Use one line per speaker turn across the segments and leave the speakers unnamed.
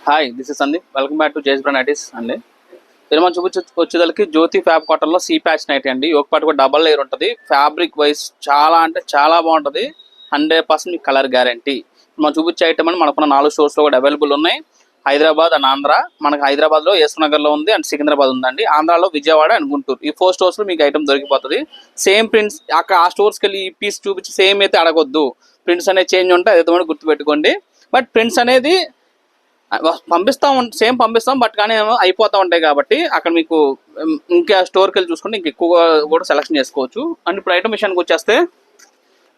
Hi, this is Sandeep. Welcome back to జేస్ brand ITs అండి. మీరు మనం వచ్చేదానికి జ్యోతి ఫ్యాబ్ కాటన్లో సీ ప్యాచ్ నైట్ అండి. ఒక పాటు కూడా డబల్ లేయర్ ఉంటుంది. ఫ్యాబ్రిక్ వైజ్ చాలా అంటే చాలా బాగుంటుంది. 100% కలర్ గ్యారంటీ. మనం చూపించే ఐటమ్ అని మనకున్న 4 స్టోర్స్లో కూడా అవైలబుల్ ఉన్నాయి. హైదరాబాద్ అండ్ ఆంధ్ర. మనకు హైదరాబాద్లో యశ్వనగర్లో ఉంది అండ్ సికింద్రాబాద్ ఉందండి. ఆంధ్రాలో విజయవాడ అండ్ గుంటూరు. ఈ 4 స్టోర్స్లో మీకు ఐటమ్ దొరికిపోతుంది. సేమ్ ప్రింట్స్ అక్కడ ఆ స్టోర్స్కి వెళ్ళి ఈ పీస్ చూపించి సేమ్ అయితే అడగొద్దు. ప్రింట్స్ అనేది చేంజ్ ఉంటాయి, అదే కూడా గుర్తుపెట్టుకోండి. బట్ ప్రింట్స్ అనేది సేమ్ పంపిస్తాం, బట్ కానీ అయిపోతూ ఉంటాయి కాబట్టి అక్కడ మీకు ఇంకా స్టోర్కి వెళ్ళి చూసుకుంటే ఇంక ఎక్కువగా కూడా సెలెక్షన్ చేసుకోవచ్చు. అండ్ ఇప్పుడు ఐటమ్ విషయానికి వచ్చేస్తే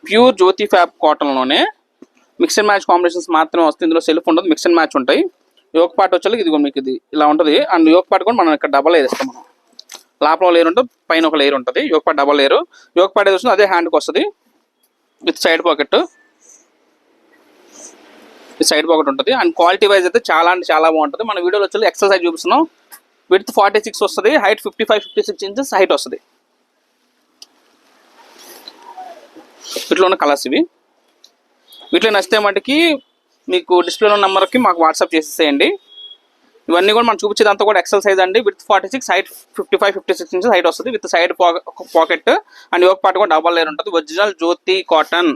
ప్యూర్ జ్యోతి ఫ్యాబ్ కాటన్లోనే మిక్స్ అండ్ మ్యాచ్ కాంబినేషన్స్ మాత్రమే వస్తుంది. ఇందులో సెల్ఫ్ ఉండదు, మిక్స్ అండ్ మ్యాచ్ ఉంటాయి. యోగ పార్ట్ వచ్చేది ఇది మీకు ఇది ఇలా ఉంటుంది. అండ్ యోగ పార్ట్ కూడా మనం ఇక్కడ డబల్ లేయర్ ఇస్తాం. మనం లోపల లేయర్ ఉంటుంది, పైన ఒక లేయర్ ఉంటుంది. Yoke part double layer. Yoke part ఏది వస్తుంది అదే హ్యాండ్కి వస్తుంది with side pocket. Side pocket ఉంటుంది. అండ్ క్వాలిటీ వైజ్ అయితే చాలా అంటే చాలా బాగుంటుంది. మన వీడియోలో వచ్చి ఎక్సెల్ సైజ్ చూపిస్తున్నాం. విడ్త్ 46 వస్తుంది, హైట్ 55-56 ఇంచెస్ హైట్ వస్తుంది. వీటిలో ఉన్న కలర్స్ ఇవి. వీటిలో నచ్చితే మటుకి మీకు డిస్ప్లేలో ఉన్న నెంబర్కి మాకు వాట్సాప్ చేసేసేయండి. ఇవన్నీ కూడా మనం చూపించేదంతా కూడా ఎక్సెల్ సైజ్ అండి. విత్ 46, హైట్ 55-56 ఇంచెస్ హైట్ వస్తుంది with side pocket. And yoke part కూడా డబల్ లేయర్ ఉంటుంది. ఒరిజినల్ జ్యోతి కాటన్.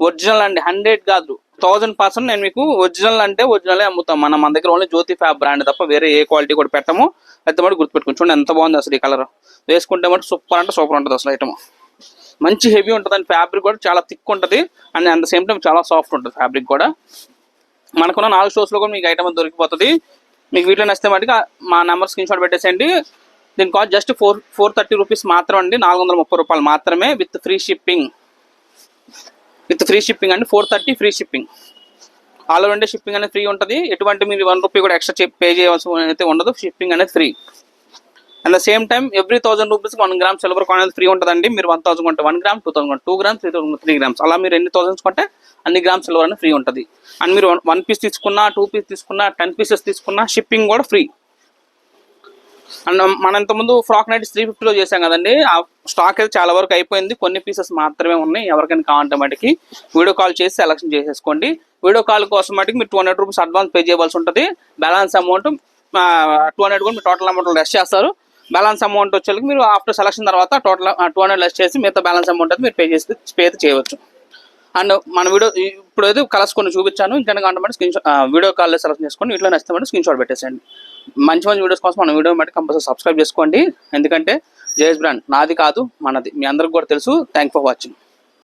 ఒరిజినల్ అండి, 100 కాదు 1000%. నేను మీకు ఒరిజినల్ అంటే ఒరిజినలే అమ్ముతాం. మన దగ్గర ఓన్లీ జ్యోతి ఫ్యాబ్ బ్రాండ్ తప్ప వేరే ఏ క్వాలిటీ కూడా పెట్టము. అయితే మటు గుర్తుపెట్టుకుని చూడండి ఎంత బాగుంది అసలు. ఈ కలర్ వేసుకుంటే మటు సూపర్ అంటే సూపర్ ఉంటుంది అసలు. ఐటమ్ మంచి హెవీ ఉంటుంది అండ్ ఫ్యాబ్రిక్ కూడా చాలా థిక్ ఉంటుంది. And at the same time చాలా సాఫ్ట్ ఉంటుంది ఫ్యాబ్రిక్ కూడా. మనకున్న 4 స్టోర్స్లో కూడా మీకు ఐటమ్ దొరికిపోతుంది. మీకు వీటిలో నచ్చితే మటుకు మా నెంబర్ స్క్రీన్ షాట్ పెట్టేసేయండి. దీని కాస్ట్ జస్ట్ 430 రూపీస్ మాత్రం అండి. 430 రూపాయలు మాత్రమే విత్ ఫ్రీ షిప్పింగ్. అండి 430 free shipping. All over India shipping అనేది ఫ్రీ ఉంటుంది. ఎటువంటి మీరు 1 రూపీ కూడా ఎక్స్ట్రా పే చేయవలసి అయితే ఉండదు. షిప్పింగ్ అనేది free. And the same time every 1000 రూపీస్కి 1 గ్రామ్ సిల్వర్ కాయిన్ అనేది ఫ్రీ ఉంటుందండి. మీరు 1000 కొంటే 1 గ్రామ్, 2000 కొంటే 2 గ్రామ్స్, 3000 3 గ్రామ్స్, అలా మీరు ఎన్ని 1000s కొంటే అన్ని గ్రామ్స్ సిల్వర్ అనేది ఫ్రీ ఉంటుంది. అండ్ మీరు 1 పీస్ తీసుకున్నా, 2 పీస్ తీసుకున్నా, 10 పీసెస్ తీసుకున్నా షిప్పింగ్ కూడా ఫ్రీ. అండ్ మనం ఇంతకుముందు ఫ్రాక్ నైట్ 350లో చేసాం కదండి. ఆ స్టాక్ అయితే చాలా వరకు అయిపోయింది. కొన్ని పీసెస్ మాత్రమే ఉన్నాయి. ఎవరికైనా కావాలంటే మటుకి వీడియో కాల్ చేసి సెలెక్షన్ చేసేసుకోండి. వీడియో కాల్ కోసం మటుకు మీరు 200 రూపీస్ అడ్వాన్స్ పే చేయవలసి ఉంటుంది. బ్యాలెన్స్ అమౌంట్ 200 కూడా మీరు టోటల్ అమౌంట్ లెస్ చేస్తారు. బ్యాలెన్స్ అమౌంట్ వచ్చేకి మీరు ఆఫ్టర్ సెలెక్షన్ తర్వాత టోటల్ 200 లెస్ చేసి మిగతా బ్యాలెన్స్ అమౌంట్ అయితే మీరు పే చేయవచ్చు. అండ్ మన వీడియో ఇప్పుడు అయితే కలర్స్ కొన్ని చూపించాను. ఇంకా కావాలంటే వీడియో కాల్లో సెలెక్షన్ చేసుకోండి. ఇట్లా నచ్చితే స్క్రీన్ షాట్ పెట్టేసేయండి. మంచి వీడియోస్ కోసం మన వీడియో బట్టి కంపల్సరీ సబ్స్క్రైబ్ చేసుకోండి. ఎందుకంటే జేఎస్ బ్రాండ్ నాది కాదు మనది, మీ అందరికి కూడా తెలుసు. Thank for watching.